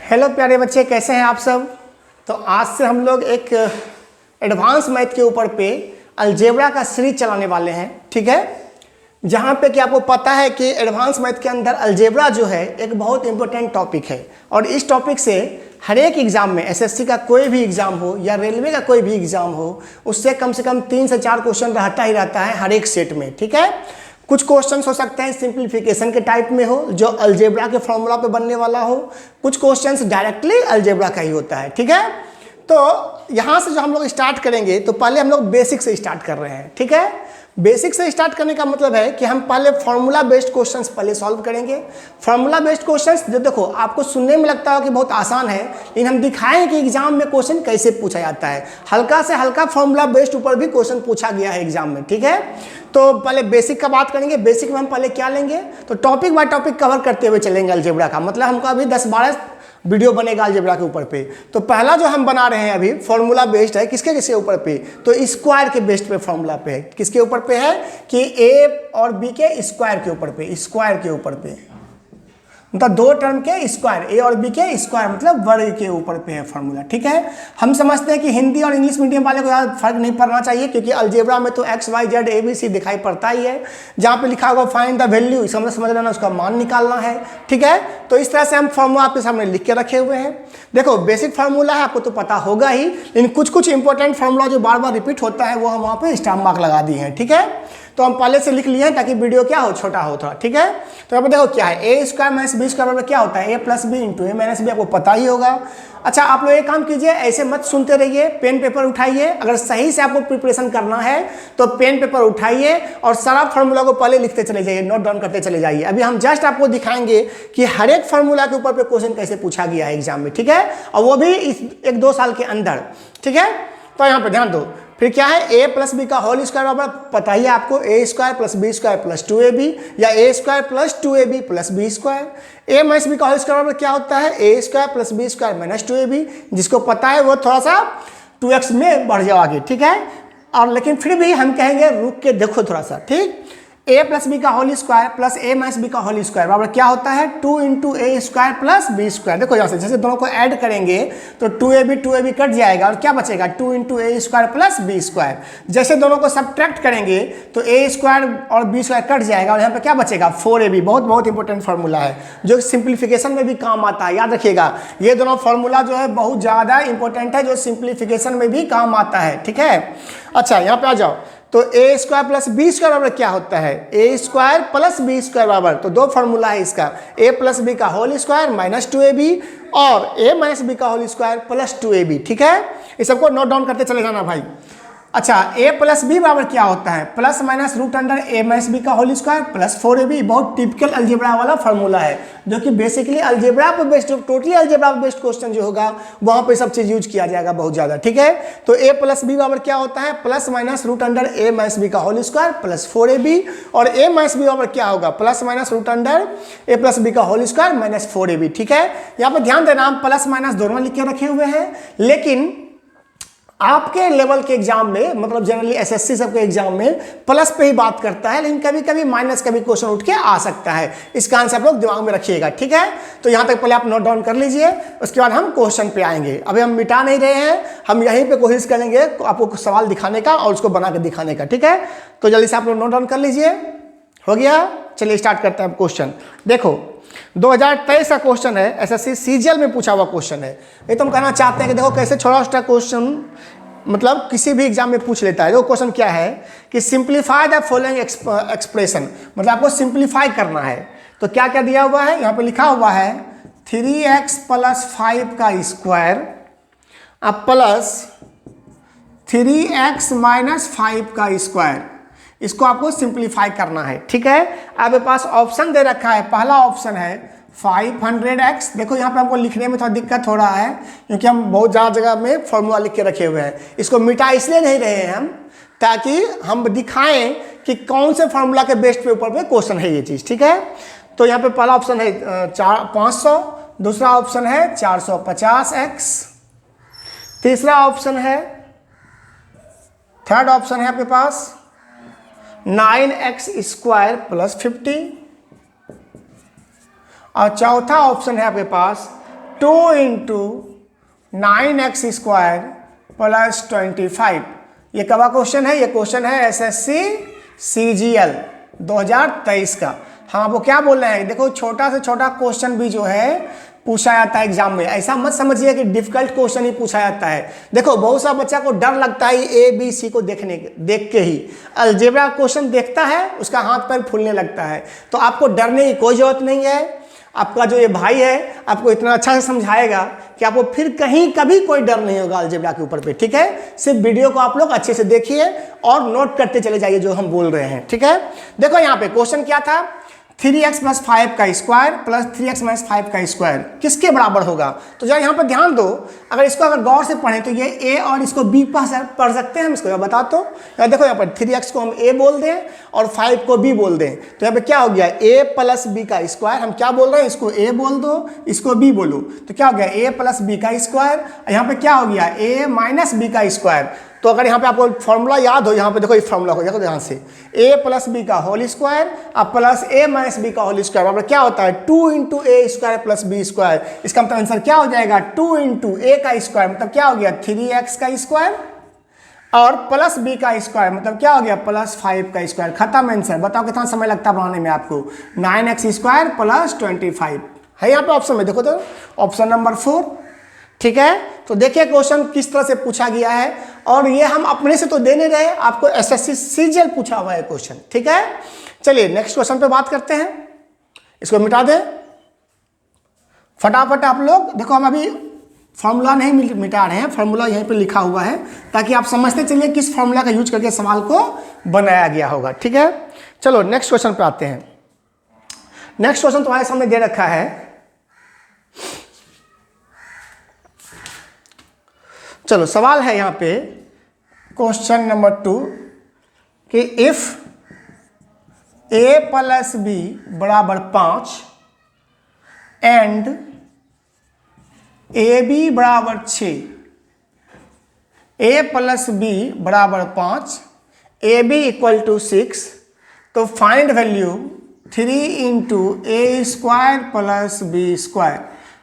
Hello प्यारे बच्चे, कैसे हैं आप सब। तो आज से हम लोग एक एडवांस मैथ के ऊपर पे अलजेब्रा का सीरीज चलाने वाले हैं, ठीक है। जहाँ पे कि आपको पता है कि एडवांस मैथ के अंदर अलजेब्रा जो है एक बहुत इंपॉर्टेंट टॉपिक है और इस टॉपिक से हर एक एग्जाम में एसएससी का कोई भी एग्जाम हो या रेलवे का कोई भी एग्जाम हो, उससे कम से कम 3 से 4 क्वेश्चन रहता ही रहता है हर एक सेट में, ठीक है। कुछ क्वेश्चंस हो सकते हैं सिंप्लीफिकेशन के टाइप में हो जो अलजेब्रा के फॉर्मूला पे बनने वाला हो, कुछ क्वेश्चंस डायरेक्टली अलजेब्रा का ही होता है, ठीक है। तो यहाँ से जो हम लोग स्टार्ट करेंगे तो पहले हम लोग बेसिक से स्टार्ट कर रहे हैं, ठीक है। बेसिक से स्टार्ट करने का मतलब है कि हम पहले फार्मूला बेस्ड क्वेश्चंस पहले सॉल्व करेंगे। फार्मूला बेस्ड क्वेश्चंस जो देखो आपको सुनने में लगता है कि बहुत आसान है, लेकिन हम दिखाएं कि एग्जाम में क्वेश्चन कैसे पूछा जाता है। हल्का से हल्का फार्मूला बेस्ड ऊपर भी क्वेश्चन पूछा गया है एग्जाम में, ठीक है। तो पहले बेसिक का बात करेंगे। बेसिक में हम पहले क्या लेंगे, तो टॉपिक बाय टॉपिक कवर करते हुए चलेंगे अलजेब्रा का। मतलब हमको अभी 10-12 वीडियो बनेगा अलजेब्रा के ऊपर पे। तो पहला जो हम बना रहे हैं अभी फॉर्मूला बेस्ड है, किसके ऊपर पे, तो स्क्वायर के बेस्ड पे फॉर्मूला पे है। किसके ऊपर पे है कि ए और बी के स्क्वायर के ऊपर पे, स्क्वायर के ऊपर पे, मतलब 2 टर्म के स्क्वायर, ए और बी के स्क्वायर मतलब वर्ग के ऊपर पे है फॉर्मूला, ठीक है। हम समझते हैं कि हिंदी और इंग्लिश मीडियम वाले को ज़्यादा फर्क नहीं पड़ना चाहिए, क्योंकि अलजेब्रा में तो x y z a b c दिखाई पड़ता ही है। जहाँ पे लिखा होगा फाइंड द वैल्यू, इसका मतलब समझ लेना उसका मान निकालना है, ठीक है। तो इस तरह से हम फॉर्मूला आपके सामने लिख के रखे हुए हैं। देखो बेसिक फार्मूला है, आपको तो पता होगा ही, लेकिन कुछ इंपॉर्टेंट फार्मूला जो बार बार रिपीट होता है वो हम वहाँ पे स्टार मार्क लगा दिए हैं, ठीक है। तो हम पहले से लिख लिए हैं ताकि वीडियो क्या हो, छोटा हो थोड़ा, ठीक है। तो यहाँ पर देखो क्या है, a square minus B square बराबर क्या होता है, a plus B into A minus B, आपको पता ही होगा। अच्छा आप लोग एक काम कीजिए, ऐसे मत सुनते रहिए, पेन पेपर उठाइए। अगर सही से आपको प्रिपरेशन करना है तो पेन पेपर उठाइए और सारा फार्मूला को पहले लिखते चले जाइए, नोट डाउन करते चले जाइए। अभी हम जस्ट आपको दिखाएंगे कि हर एक फार्मूला के ऊपर पे क्वेश्चन कैसे पूछा गया है एग्जाम में, ठीक है, और वो भी इस 1-2 साल के अंदर, ठीक है। तो यहाँ पे ध्यान दो, फिर क्या है, ए प्लस बी का होल स्क्वायर बराबर पता ही है आपको, a square plus b square plus 2ab, या ए स्क्वायर प्लस 2ab प्लस b square. A minus b का होल स्क्वायर बराबर क्या होता है, a square plus b square minus 2ab। जिसको पता है वो थोड़ा सा 2x में बढ़ जाओ आगे, ठीक है। और लेकिन फिर भी हम कहेंगे रुक के देखो थोड़ा सा, ठीक। ए प्लस बी का होल स्क्वायर प्लस ए माइनस बी का होल स्क्वायर बराबर क्या होता है, 2 इंटू ए स्क्वायर प्लस बी स्क्वायर। देखो यहाँ से जैसे दोनों को ऐड करेंगे तो 2ab कट जाएगा और क्या बचेगा, 2 इंटू ए स्क्वायर प्लस बी स्क्वायर। जैसे दोनों को सब्ट्रैक्ट करेंगे तो ए स्क्वायर और बी स्क्वायर कट जाएगा और यहाँ पे क्या बचेगा, 4ab। बहुत इंपॉर्टेंट फार्मूला है जो सिंप्लीफिकेशन में भी काम आता है, याद रखिएगा। ये दोनों फार्मूला जो है बहुत ज़्यादा इंपॉर्टेंट है, जो सिंप्लीफिकेशन में भी काम आता है, ठीक है। अच्छा यहाँ पे आ जाओ, तो ए स्क्वायर प्लस बी स्क्वायर बराबर क्या होता है, a square plus b square बराबर, तो 2 फार्मूला है इसका, ए प्लस बी का होल स्क्वायर माइनस 2ab और ए माइनस बी का होल स्क्वायर प्लस 2ab, ठीक है। ये सबको नोट डाउन करते चले जाना भाई। अच्छा ए प्लस बी बराबर क्या होता है, प्लस माइनस रूट अंडर ए माइनस बी का होल स्क्वायर प्लस 4ab। बहुत टिपिकल अलजेब्रा वाला फार्मूला है जो कि बेसिकली अलजेब्रा पर बेस्ड, टोटली अलजेब्रा पर बेस्ड क्वेश्चन जो होगा वहाँ पे सब चीज़ यूज किया जाएगा बहुत ज़्यादा, ठीक है। तो ए प्लस बी बराबर क्या होता है, प्लस माइनस रूट अंडर ए माइनस बी का होल स्क्वायर प्लस 4ab, और ए माइनस बी बराबर क्या होगा, प्लस माइनस रूट अंडर ए प्लस बी का होल स्क्वायर माइनस 4ab, ठीक है। यहाँ पर ध्यान देना हम प्लस माइनस दोनों लिख के रखे हुए हैं, लेकिन आपके लेवल के एग्जाम में, मतलब जनरली एसएससी सबके एग्जाम में प्लस पे ही बात करता है, लेकिन कभी कभी माइनस का भी क्वेश्चन उठ के आ सकता है। इसका आंसर आप लोग दिमाग में रखिएगा, ठीक है। तो यहाँ तक पहले आप नोट डाउन कर लीजिए, उसके बाद हम क्वेश्चन पे आएंगे। अभी हम मिटा नहीं रहे हैं, हम यहीं पे कोशिश करेंगे आपको सवाल दिखाने का और उसको बना के दिखाने का, ठीक है। तो जल्दी से आप लोग नोट डाउन कर लीजिए, हो गया। चलिए स्टार्ट करते हैं क्वेश्चन। देखो 2023 का क्वेश्चन है, एसएससी सीजीएल में पूछा हुआ क्वेश्चन है। ये तो हम कहना चाहते हैं कि देखो कैसे छोटा छोटा क्वेश्चन मतलब किसी भी एग्जाम में पूछ लेता है। वो क्वेश्चन क्या है कि सिंप्लीफाई द फॉलोइंग एक्सप्रेशन, मतलब आपको सिंप्लीफाई करना है। तो क्या क्या दिया हुआ है, यहाँ पे लिखा हुआ है 3x प्लस 5 का स्क्वायर अब प्लस 3x माइनस 5 का स्क्वायर, इसको आपको सिंप्लीफाई करना है, ठीक है। आपके पास ऑप्शन दे रखा है, पहला ऑप्शन है 500x। देखो यहाँ पे हमको लिखने में थोड़ा दिक्कत हो रहा है क्योंकि हम बहुत ज़्यादा जगह में फॉर्मूला लिख के रखे हुए हैं। इसको मिटा इसलिए नहीं रहे हैं हम, ताकि हम दिखाएं कि कौन से फार्मूला के बेस्ट पे ऊपर पे क्वेश्चन है ये चीज़, ठीक है। तो यहाँ पे पहला ऑप्शन है 500, दूसरा ऑप्शन है 450x, तीसरा ऑप्शन है, थर्ड ऑप्शन है आपके पास 9x स्क्वायर प्लस 50, और चौथा ऑप्शन है आपके पास 2 इंटू 9x² प्लस 25। ये कब क्वेश्चन है? ये क्वेश्चन है एसएससी सीजीएल 2023 का। हम आपको क्या बोल रहे हैं, देखो छोटा से छोटा क्वेश्चन भी जो है पूछा जाता है एग्जाम में। ऐसा मत समझिए कि डिफिकल्ट क्वेश्चन ही पूछा जाता है। देखो बहुत सा बच्चा को डर लगता है ए बी सी को देख के ही, अलजेब्रा क्वेश्चन देखता है उसका हाथ पैर फूलने लगता है। तो आपको डरने की कोई जरूरत नहीं है। आपका जो ये भाई है आपको इतना अच्छा से समझाएगा कि आपको फिर कहीं कभी कोई डर नहीं होगा अलजेब्रा के ऊपर पे, ठीक है। सिर्फ वीडियो को आप लोग अच्छे से देखिए और नोट करते चले जाइए जो हम बोल रहे हैं, ठीक है। देखो यहाँ पे क्वेश्चन क्या था, 3x + 5 का स्क्वायर प्लस 3x - 5 का स्क्वायर किसके बराबर होगा। तो जरा यहाँ पर ध्यान दो, अगर गौर से पढ़ें तो ये a और इसको b पढ़ सकते हैं हम इसको। बता तो देखो यहाँ पर 3x को हम a बोल दें और 5 को b बोल दें, तो यहाँ पे क्या हो गया a + b का स्क्वायर। हम क्या बोल रहे हैं, इसको a बोल दो इसको b बोलो, तो क्या हो गया a + b का स्क्वायर। यहाँ पे क्या हो गया a - b का स्क्वायर। तो अगर यहाँ पे आपको फॉर्मूला याद हो, यहाँ पे देखो ये फॉर्मूला को देखो ध्यान से, a + b का होल स्क्वायर अब प्लस a - b का होल स्क्वायर बराबर क्या होता है 2 इंटू a² प्लस b²। इसका मतलब आंसर क्या हो जाएगा 2 इंटू a का स्क्वायर मतलब क्या हो गया 3x का स्क्वायर और प्लस b का स्क्वायर मतलब क्या हो गया प्लस 5 का स्क्वायर। खत्म आंसर। बताओ कितना समय लगता है बनाने में आपको, 9x² प्लस 25 है यहाँ पे ऑप्शन में, देखो तो ऑप्शन नंबर 4, ठीक है। तो देखिए क्वेश्चन किस तरह से पूछा गया है और ये हम अपने से तो दे नहीं रहे, आपको एसएससी सीजीएल पूछा हुआ है क्वेश्चन, ठीक है। चलिए नेक्स्ट क्वेश्चन पे बात करते हैं, इसको मिटा दें फटाफट आप लोग। देखो हम अभी फॉर्मूला नहीं मिटा रहे हैं, फॉर्मूला यहीं पे लिखा हुआ है ताकि आप समझते चलिए किस फॉर्मूला का यूज करके सवाल को बनाया गया होगा, ठीक है। चलो नेक्स्ट क्वेश्चन पे आते हैं। नेक्स्ट क्वेश्चन तुम्हारे सामने दे रखा है, चलो सवाल है यहाँ पे क्वेश्चन नंबर 2 कि if a + b = 5 and ab = 6, a + b = 5 ab = 6, तो find value 3 into a² plus b²।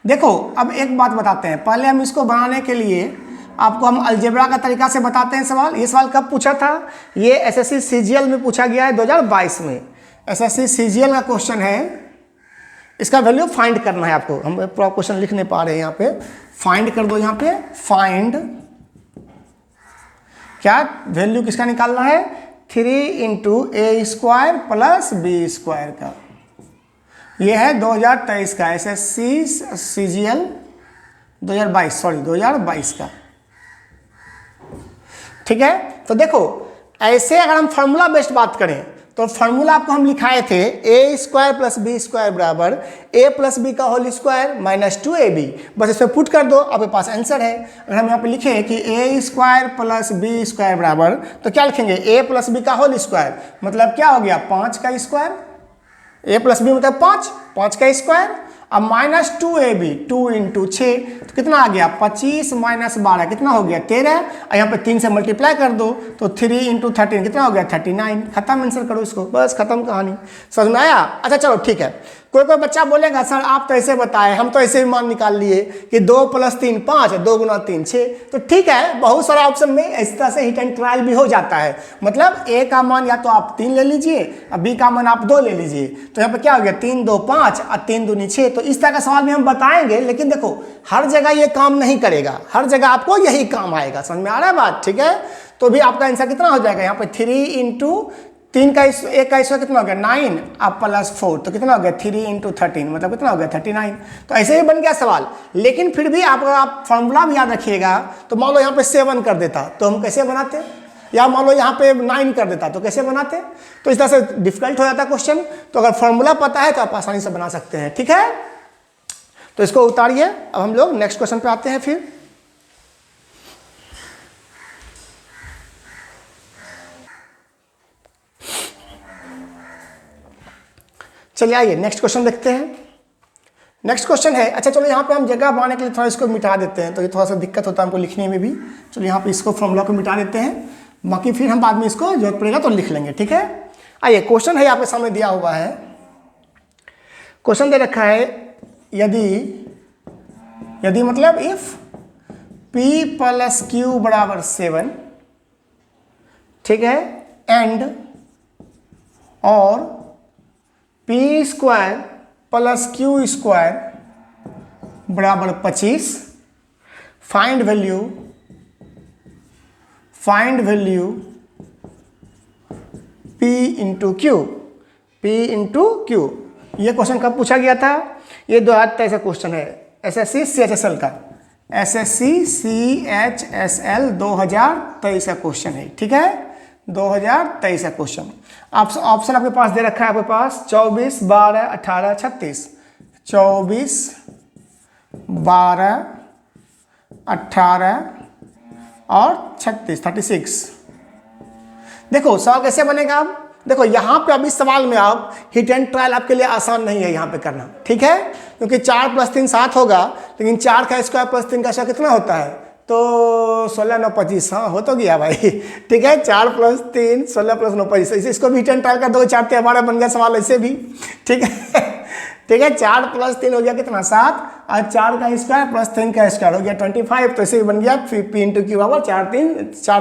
देखो अब एक बात बताते हैं, पहले हम इसको बनाने के लिए आपको हम अलजेब्रा का तरीका से बताते हैं सवाल। ये सवाल कब पूछा था, ये एसएससी सीजीएल में पूछा गया है 2022 में। एसएससी सीजीएल का क्वेश्चन है, इसका वैल्यू फाइंड करना है आपको। हम पूरा क्वेश्चन लिख नहीं पा रहे हैं यहाँ पे, फाइंड कर दो यहाँ पे, फाइंड क्या वैल्यू किसका निकालना है 3 इंटू a² प्लस b² का। ये है 2023 का एसएससी सीजीएल 2022 का, ठीक है। तो देखो ऐसे अगर हम फार्मूला बेस्ड बात करें तो फार्मूला आपको हम लिखाए थे a² प्लस b² बराबर a + b का होल स्क्वायर माइनस 2ab। बस इसमें पुट कर दो, आपके पास आंसर है। अगर हम यहाँ पे लिखें कि a² प्लस b² बराबर, तो क्या लिखेंगे a + b का होल स्क्वायर मतलब क्या हो गया 5 का स्क्वायर, a + b मतलब 5 का स्क्वायर, अब माइनस 2ab 2 इंटू 6 तो कितना आ गया 25 - 12 कितना हो गया 13, और यहाँ पे 3 से मल्टीप्लाई कर दो तो 3 इंटू 13 कितना हो गया 39। खत्म आंसर करो इसको, बस खत्म कहानी। समझ में आया? अच्छा चलो ठीक है। कोई बच्चा बोलेगा सर आप तो ऐसे बताए, हम तो ऐसे भी मान निकाल लिए कि 2 + 3 5, 2 × 3 6। तो ठीक है, बहुत सारे ऑप्शन में इस तरह से हिट एंड ट्रायल भी हो जाता है। मतलब a का मान या तो आप 3 ले लीजिए और b का मान आप 2 ले लीजिए। तो यहाँ पे क्या हो गया 3 2 5 और 3 दूनी 6। तो इस तरह का सवाल भी हम बताएंगे, लेकिन देखो हर जगह ये काम नहीं करेगा, हर जगह आपको यही काम आएगा। समझ में आ रहा है बात? ठीक है, तो भी आपका आंसर कितना हो जाएगा यहाँ पे 3 इंटू 3 का 1 का स्क्वायर कितना हो गया 9 अब प्लस 4 तो कितना हो गया 3 इंटू 13 मतलब कितना हो गया 39। तो ऐसे ही बन गया सवाल। लेकिन फिर भी आप फॉर्मूला भी याद रखिएगा। तो मान लो यहाँ पे 7 कर देता तो हम कैसे बनाते, या मान लो यहाँ पे 9 कर देता तो कैसे बनाते। तो इस तरह से डिफिकल्ट हो जाता क्वेश्चन। तो अगर फॉर्मूला पता है तो आप आसानी से बना सकते हैं। ठीक है, तो इसको उतारिए। अब हम लोग नेक्स्ट क्वेश्चन पे आते हैं। फिर चलिए आइए नेक्स्ट क्वेश्चन देखते हैं। नेक्स्ट क्वेश्चन है, अच्छा चलो यहाँ पे हम जगह बनाने के लिए थोड़ा इसको मिटा देते हैं, तो ये थोड़ा सा दिक्कत होता है हमको लिखने में भी। चलो यहाँ पे इसको फॉर्मूला को मिटा देते हैं, बाकी फिर हम बाद में इसको जरूरत पड़ेगा तो लिख लेंगे। ठीक है, आइए क्वेश्चन है आपके सामने दिया हुआ है। क्वेश्चन दे रखा है, यदि यदि मतलब इफ p प्लस क्यू बराबर 7, ठीक है, एंड और p square plus Q square बराबर 25, find value p into Q, ये क्वेश्चन कब पूछा गया था? ये 2023 का क्वेश्चन है, एसएससी CHSL का, SSC CHSL 2023 का क्वेश्चन है, ठीक है, 2023 का क्वेश्चन। ऑप्शन आपके पास दे रखा है, आपके पास 24, 12, 18, 36, 24, 12, 18 और 36। देखो सवाल कैसे बनेगा? आप देखो यहाँ पे अभी सवाल में आप हिट एंड ट्रायल आपके लिए आसान नहीं है यहाँ पे करना, ठीक है, क्योंकि 4 + 3 7 होगा, लेकिन 4 का स्क्वायर प्लस 3 का स्क्वायर कितना होता है? तो 16 9 25, हाँ हो तो गया भाई, ठीक है, 4 + 3 16 + 9 25, इसको भी हिट एंड ट्रायल कर दो, 4 × 12 बन गया सवाल, ऐसे भी, ठीक है, ठीक है, 4 + 3 हो गया कितना? 7, और 4 का स्क्वायर प्लस 3 का स्क्वायर हो गया 25, तो इसे भी बन गया p इंटू क्यू बराबर 4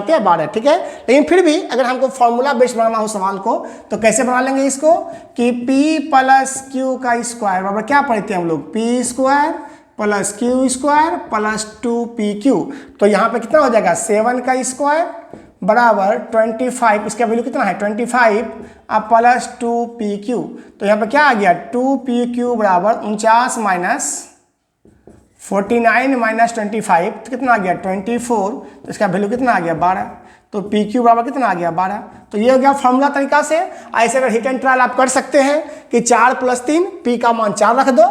× 12, ठीक है। लेकिन फिर भी अगर हमको फॉर्मूला बेस्ड बनाना हो सवाल को, तो कैसे बना लेंगे इसको कि p प्लस क्यू का स्क्वायर बराबर क्या पढ़ते हैं हम लोग? p square plus Q square plus 2pq, तो यहाँ पे कितना हो जाएगा? 7 का स्क्वायर बराबर 25, इसका वैल्यू कितना है? 25 अब प्लस 2pq, तो यहाँ पे क्या आ गया? 2pq बराबर 49 माइनस 49 माइनस 25, तो कितना आ गया? 24, तो इसका वैल्यू कितना आ गया? 12, तो pq बराबर कितना आ गया? 12। तो ये हो गया फॉर्मूला तरीका से। ऐसे अगर हिट एंड ट्रायल आप कर सकते हैं कि 4 + 3, p का मान 4 रख दो,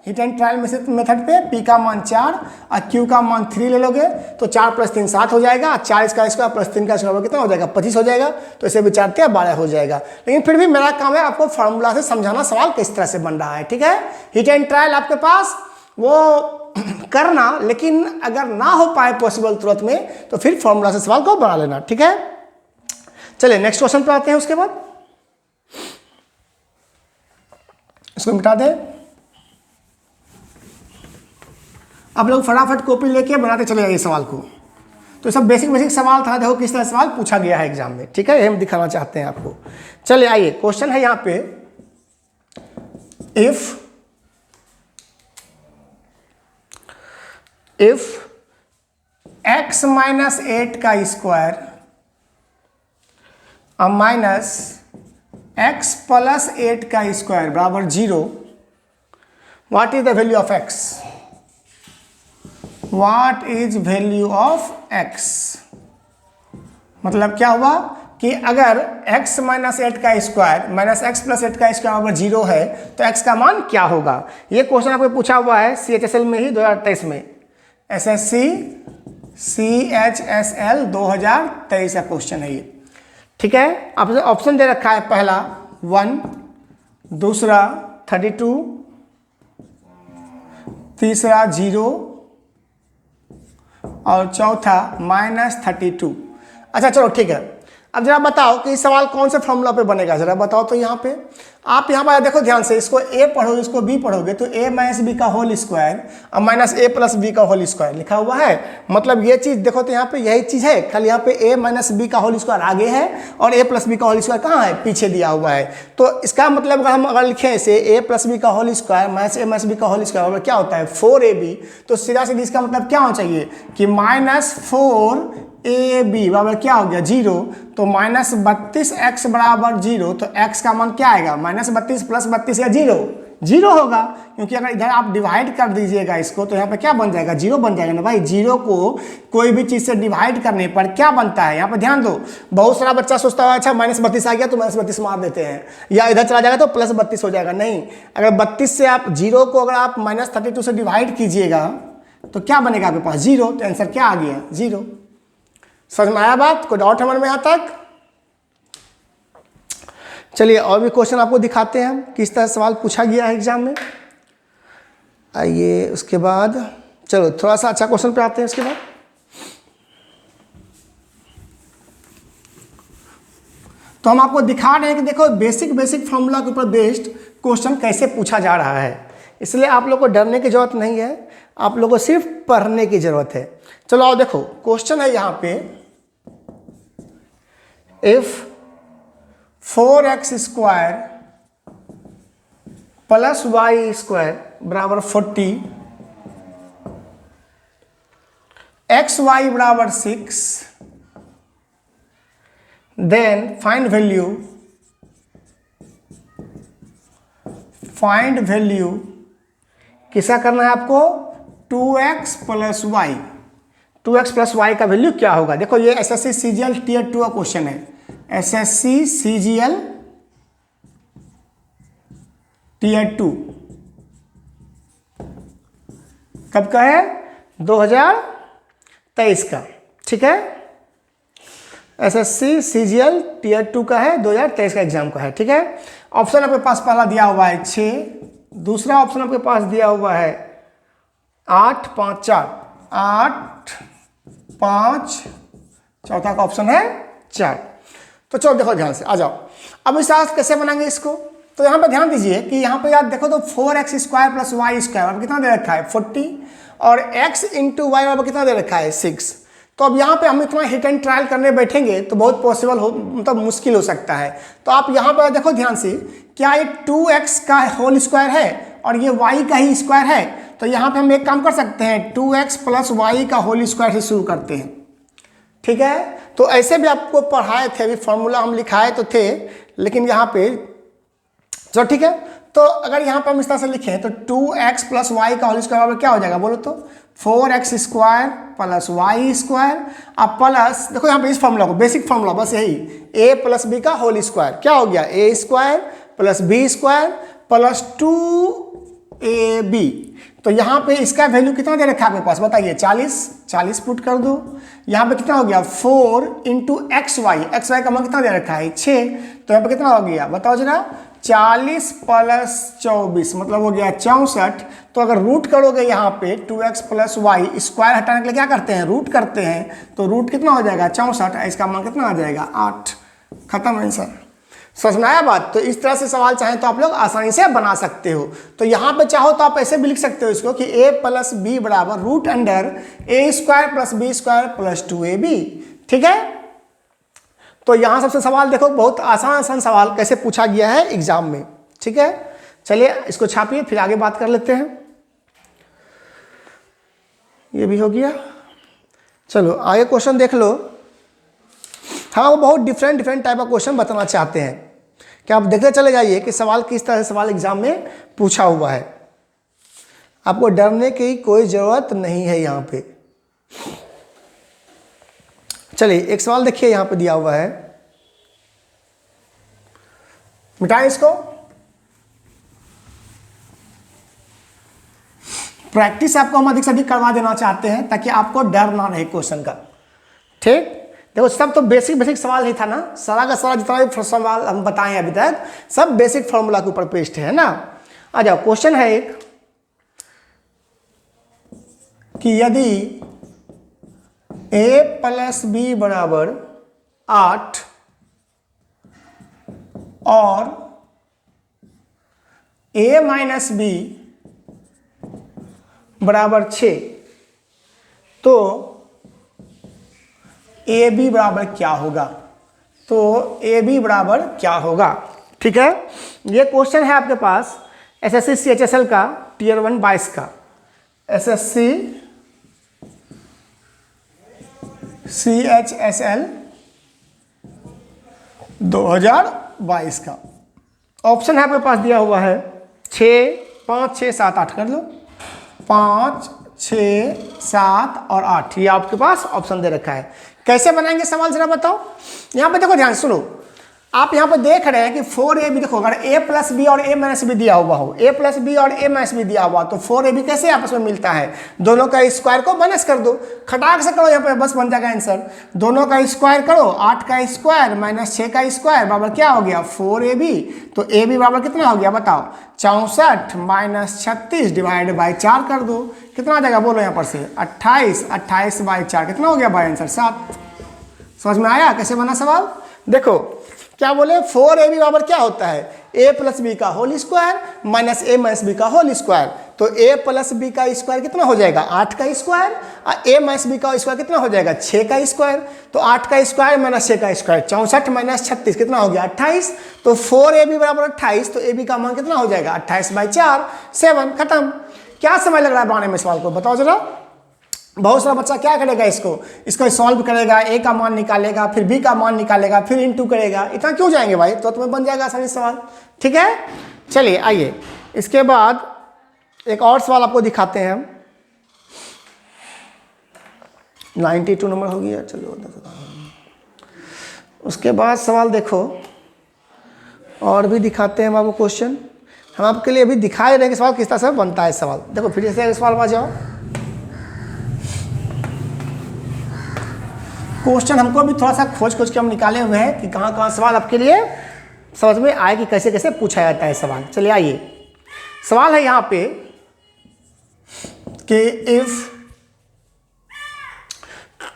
हिट एंड ट्रायल मेथड पे p का मान 4 और q का मान 3 ले लोगे, तो 4 + 3 7 हो जाएगा, 4 का स्क्वायर प्लस 3 का स्क्वायर कितना हो जाएगा? 25 हो जाएगा, तो इसे विचारते हैं 12 हो जाएगा। लेकिन फिर भी मेरा काम है आपको फार्मूला से समझाना सवाल किस तरह से बन रहा है, ठीक है। हिट एंड ट्रायल आपके पास वो करना, लेकिन अगर ना हो पाए पॉसिबल तुरंत में, तो फिर फॉर्मूला से सवाल को बना लेना, ठीक है। चलिए नेक्स्ट क्वेश्चन पे आते हैं, उसके बाद इसको मिटा दें। आप लोग फटाफट कॉपी लेके बनाते चले जाइए सवाल को। तो सब बेसिक सवाल था, देखो किस तरह सवाल पूछा गया है एग्जाम में, ठीक है, हम दिखाना चाहते हैं आपको। चलिए आइए, क्वेश्चन है यहाँ पे, इफ x - 8 का स्क्वायर और माइनस x + 8 का स्क्वायर बराबर 0, what is the value of x? What is value of x? मतलब क्या हुआ कि अगर x - 8 का स्क्वायर माइनस x + 8 का स्क्वायर बराबर 0 है, तो x का मान क्या होगा? ये क्वेश्चन आपको पूछा हुआ है CHSL में ही 2023 में, SSC CHSL 2023 का क्वेश्चन है ये, ठीक है। आपसे ऑप्शन दे रखा है, पहला 1, दूसरा 32, तीसरा 0 और चौथा -32। अच्छा चलो ठीक है, अब जरा बताओ कि इस सवाल कौन से फॉर्मूला पे बनेगा, जरा बताओ तो। यहाँ पे आप यहाँ पर देखो ध्यान से, इसको a पढ़ोगे, इसको b पढ़ोगे, तो a - b का होल स्क्वायर और माइनस a + b का होल स्क्वायर लिखा हुआ है। मतलब ये चीज़ देखो तो यहाँ पे यही चीज़ है, खाली यहाँ पे a - b का होल स्क्वायर आगे है और a + b का होल स्क्वायर कहाँ है? पीछे दिया हुआ है। तो इसका मतलब अगर हम लिखें इसे a + b का whole square minus a - b का होल स्क्वायर क्या होता है? 4ab। तो सीधा सीधा इसका मतलब क्या होना चाहिए कि -4ab बराबर क्या हो गया? 0। तो -32x बराबर 0, तो x का मान क्या आएगा? -32 + 32 या 0 होगा, क्योंकि अगर इधर आप डिवाइड कर दीजिएगा इसको, तो यहाँ पे क्या बन जाएगा? 0 बन जाएगा ना भाई। 0 को कोई भी चीज़ से डिवाइड करने पर क्या बनता है? यहाँ पे ध्यान दो, बहुत सारा बच्चा सोचता है अच्छा -32 आ गया तो -32 मार देते हैं, या इधर चला जाएगा तो +32 हो जाएगा। नहीं, अगर 32 से आप 0 को अगर आप -32 से डिवाइड कीजिएगा तो क्या बनेगा आपके पास? 0। तो आंसर क्या आ गया? 0। समझ में आया बात? कोई डाउट हमारे में यहाँ तक? चलिए और भी क्वेश्चन आपको दिखाते हैं हम, किस तरह सवाल पूछा गया है एग्जाम में। आइए उसके बाद चलो थोड़ा सा अच्छा क्वेश्चन पे आते हैं। उसके बाद तो हम आपको दिखा रहे हैं कि देखो बेसिक फॉर्मूला के ऊपर बेस्ड क्वेश्चन कैसे पूछा जा रहा है, इसलिए आप लोग को डरने की जरूरत नहीं है। आप लोगों को सिर्फ पढ़ने की जरूरत है। चलो आओ देखो, क्वेश्चन है यहाँ पे, if 4x square plus y square बराबर 40, एक्स वाई बराबर 6, देन फाइंड वैल्यू किसा करना है आपको, 2x plus y. 2x plus y का वैल्यू क्या होगा। देखो ये एसएससी सीजीएल टीयर 2 का क्वेश्चन है, एसएससी सीजीएल टीयर 2 कब का है, 2023 का, ठीक है। एसएससी सीजीएल टीयर 2 का है, 2023 का एग्जाम का है, ठीक है। ऑप्शन आपके पास पहला दिया हुआ है 6, दूसरा ऑप्शन आपके पास दिया हुआ है 8 5 4, 8 5, चौथा का ऑप्शन है 4। तो चलो देखो ध्यान से, आ जाओ। अब इस तरह कैसे बनाएंगे इसको, तो यहाँ पे ध्यान दीजिए कि यहाँ पे याद देखो तो 4x square plus y square अब कितना दे रखा है 40, और x इंटू वाई अब कितना दे रखा है 6। तो अब यहाँ पे हम इतना हिट एंड ट्रायल करने बैठेंगे तो बहुत पॉसिबल हो, मतलब मुश्किल हो सकता है। तो आप यहाँ पे देखो ध्यान से, क्या ये 2x का होल स्क्वायर है और ये y का ही स्क्वायर है। तो यहाँ पे हम एक काम कर सकते हैं, 2x प्लस वाई का होल स्क्वायर से शुरू करते हैं, ठीक है। तो ऐसे भी आपको पढ़ाए थे, अभी फॉर्मूला हम लिखाए तो थे, लेकिन यहाँ पे चलो ठीक है। तो अगर यहाँ पे हम इस तरह से लिखें तो 2x प्लस वाई का होल स्क्वायर बराबर क्या हो जाएगा बोलो तो 4x square plus y square, अब प्लस देखो यहाँ पे इस फॉर्मूला को, बेसिक फॉर्मूला बस यही, a प्लस बी का होल स्क्वायर क्या हो गया, a square plus b square plus 2ab। तो यहाँ पे इसका वैल्यू कितना दे रखा है आपके पास बताइए, 40 पुट कर दो। यहाँ पे कितना हो गया 4 इंटू एक्स वाई का मान कितना दे रखा है 6, तो यहाँ पे कितना हो गया बताओ जरा, 40 प्लस 24 मतलब हो गया 64। तो अगर रूट करोगे यहाँ पे 2x प्लस वाई स्क्वायर हटाने के लिए क्या करते हैं, रूट करते हैं, तो रूट कितना हो जाएगा 64, इसका मान कितना आ जाएगा 8। खत्म आंसर। समझ में आया बात। तो इस तरह से सवाल चाहें तो आप लोग आसानी से बना सकते हो। तो यहाँ पे चाहो तो आप ऐसे भी लिख सकते हो इसको कि a प्लस बी बराबर root under a square plus b square plus 2ab, ठीक है। तो यहाँ सबसे सवाल देखो, बहुत आसान सवाल कैसे पूछा गया है एग्जाम में, ठीक है। चलिए इसको छापिए, फिर आगे बात कर लेते हैं। ये भी हो गया, चलो आगे क्वेश्चन देख लो। हाँ वो बहुत डिफरेंट टाइप का क्वेश्चन बताना चाहते हैं, कि आप देखते चले जाइए कि सवाल किस तरह से सवाल एग्जाम में पूछा हुआ है। आपको डरने की कोई ज़रूरत नहीं है यहाँ पे। चलिए एक सवाल देखिए यहाँ पे दिया हुआ है, मिटाएं इसको। प्रैक्टिस आपको हम अधिक से अधिक करवा देना चाहते हैं ताकि आपको डर ना रहे क्वेश्चन का, ठीक। देखो सब तो बेसिक सवाल ही था ना, सारा का सारा जितना भी सवाल हम बताएं अभी तक सब बेसिक फॉर्मूला के ऊपर पेस्ट है ना। आ जाओ, क्वेश्चन है एक कि यदि a प्लस बी बराबर 8 और a माइनस बी बराबर 6, तो ए बी बराबर क्या होगा, तो ए बी बराबर क्या होगा, ठीक है। ये क्वेश्चन है आपके पास एसएससी सीएचएसएल का टीयर 1 22 का, एसएससी सीएचएसएल 2022 का। ऑप्शन है आपके पास दिया हुआ है 6 5 6 7 8, कर लो 5 6 7 और 8, ये आपके पास ऑप्शन दे रखा है। कैसे बनाएंगे सवाल जरा बताओ। यहाँ पे देखो ध्यान सुनो, आप यहाँ पे देख रहे हैं कि 4ab, देखो अगर a प्लस बी और a माइनस बी दिया हुआ हो, a प्लस बी और a माइनस बी दिया हुआ, तो 4ab कैसे आपस में मिलता है, दोनों का स्क्वायर को माइनस कर दो, खटाक से करो यहाँ पे बस बन जाएगा आंसर। दोनों का स्क्वायर करो, 8 का स्क्वायर माइनस 6 का स्क्वायर बराबर क्या हो गया 4ab। तो ab बराबर कितना हो गया बताओ 64 माइनस 36 डिवाइड बाई 4 कर दो, कितना आ जाएगा बोलो यहाँ पर से 28 बाई 4 कितना हो गया भाई आंसर 7। समझ में आया कैसे बना सवाल। देखो क्या बोले 4ab बराबर क्या होता है, ए प्लस बी का होल स्क्वायर माइनस ए माइनस बी का होल स्क्वायर। तो ए प्लस बी का स्क्वायर कितना हो जाएगा 8 का स्क्वायर, और ए माइनस बी का स्क्वायर कितना हो जाएगा 6 का स्क्वायर। तो 8 का स्क्वायर माइनस 6 का स्क्वायर 64 माइनस 36 कितना हो गया 28। तो 4ab बराबर 28, तो ए बी का मान कितना हो जाएगा 28/4 7। खत्म। क्या समय लग रहा है बनाने में सवाल को बताओ जरा। बहुत सारा बच्चा क्या करेगा, इसको सॉल्व करेगा, ए का मान निकालेगा, फिर बी का मान निकालेगा, फिर इनटू करेगा। इतना क्यों जाएंगे भाई, तो तुम्हें बन जाएगा आसानी सवाल। ठीक है, चलिए आइए इसके बाद एक और सवाल आपको दिखाते हैं हम। 92 नंबर हो गया, चलो। उसके बाद सवाल देखो और भी दिखाते हैं हम आपको क्वेश्चन। हम आपके लिए अभी दिखाए रहे कि सवाल किस तरह से बनता है सवाल। देखो फिर से सवाल आ जाओ। क्वेश्चन हमको भी थोड़ा सा खोज के हम निकाले हुए हैं कि कहाँ कहाँ सवाल आपके लिए समझ में आए कि कैसे कैसे पूछा जाता है सवाल। चलिए आइए, सवाल है यहाँ पे कि इफ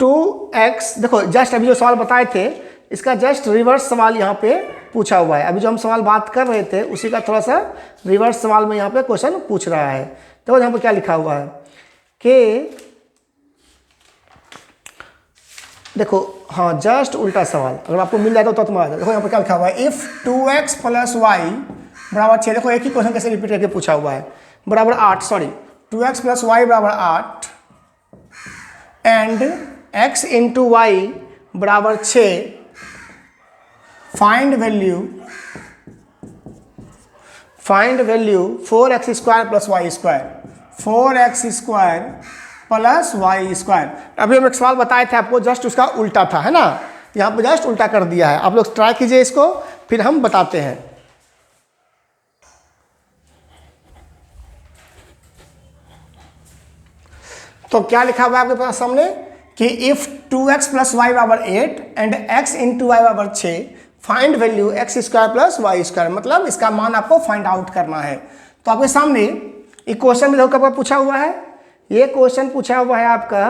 2x, देखो जस्ट अभी जो सवाल बताए थे इसका जस्ट रिवर्स सवाल यहाँ पे पूछा हुआ है। अभी जो हम सवाल बात कर रहे थे उसी का थोड़ा सा रिवर्स सवाल में यहाँ पे क्वेश्चन पूछ रहा है। तो यहाँ पे क्या लिखा हुआ है कि देखो, हाँ जस्ट उल्टा सवाल अगर आपको मिल जाता तो तुम्हारा। देखो यहाँ पे क्या लिखा हुआ है, इफ 2x + y बराबर 6। देखो एक ही क्वेश्चन कैसे रिपीट करके पूछा हुआ है, बराबर 8, सॉरी 2x + y बराबर 8 एंड x × y बराबर 6, find value 4x² + y², 4x² + y²। अभी हम एक सवाल बताए थे आपको, जस्ट उसका उल्टा था, है ना। यहाँ पे जस्ट उल्टा कर दिया है। आप लोग ट्राई कीजिए इसको, फिर हम बताते हैं। तो क्या लिखा हुआ है आपके पास सामने कि इफ 2x + y बराबर 8 एंड x × y बराबर 6, फाइंड वैल्यू x² + y²। मतलब इसका मान आपको फाइंड आउट करना है। तो आपके सामने एक क्वेश्चन भी देखो पूछा हुआ है। ये क्वेश्चन पूछा हुआ है आपका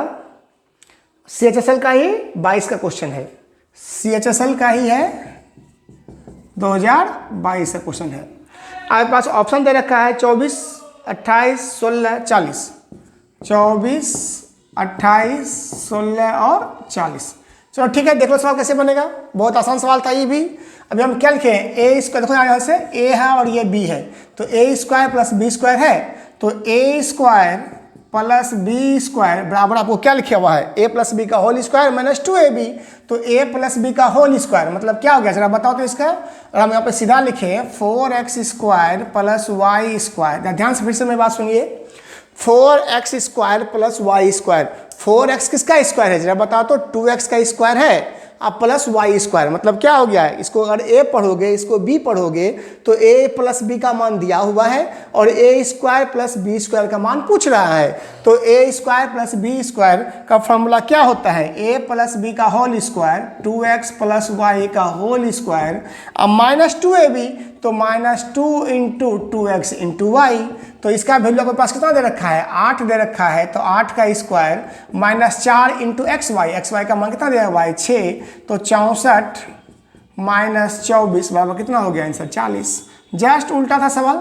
CHSL का ही 22 का क्वेश्चन है। CHSL का ही है 2022 का क्वेश्चन है। आपके पास ऑप्शन दे रखा है 24, 28, 16, 40। 24, 28, 16 और 40। चलो ठीक है, देख लो सवाल कैसे बनेगा। बहुत आसान सवाल था ये भी। अभी हम क्या लिखे हैं, a²। देखो यहाँ से a है और ये b है, तो a² + b² है। तो a² + b² बराबर आपको क्या लिखा हुआ है, a + b का होल स्क्वायर माइनस 2ab। तो a + b का होल स्क्वायर मतलब क्या हो गया जरा बताओ तो इसका। और हम यहाँ पे सीधा लिखे 4x² + y²। ध्यान से फिर से मेरी बात सुनिए, 4x² + y²। 4x किसका स्क्वायर है जरा बताओ तो, 2x का स्क्वायर है अब प्लस y²। मतलब क्या हो गया है, इसको अगर a पढ़ोगे इसको b पढ़ोगे तो a + b का मान दिया हुआ है और a² + b² का मान पूछ रहा है। तो a² + b² का फॉर्मूला क्या होता है, a + b का होल स्क्वायर 2x + y का होल स्क्वायर अब माइनस 2ab, तो -2 × 2x × y। तो इसका वैल्यू आपके पास कितना दे रखा है 8 दे रखा है। तो 8 का स्क्वायर -4 × xy का मान कितना दे रहा है 6। तो 64 - 24 बराबर कितना हो गया आंसर 40। जस्ट उल्टा था सवाल।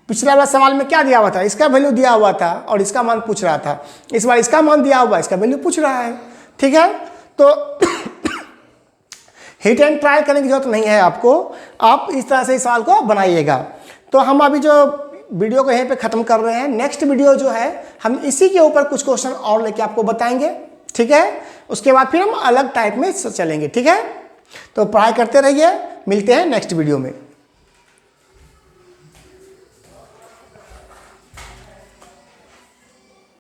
पिछला वाला सवाल में क्या दिया हुआ था, इसका वैल्यू दिया हुआ था और इसका मान पूछ रहा था। इस बार इसका मान दिया हुआ है, इसका वैल्यू पूछ रहा है। ठीक है, तो हिट एंड ट्राई करने की जरूरत नहीं है आपको, आप इस तरह से इस सवाल को बनाइएगा। तो हम अभी जो वीडियो को यहीं पे ख़त्म कर रहे हैं। नेक्स्ट वीडियो जो है हम इसी के ऊपर कुछ क्वेश्चन और लेके आपको बताएंगे। ठीक है, उसके बाद फिर हम अलग टाइप में चलेंगे। ठीक है, तो पढ़ाई करते रहिए, मिलते हैं नेक्स्ट वीडियो में।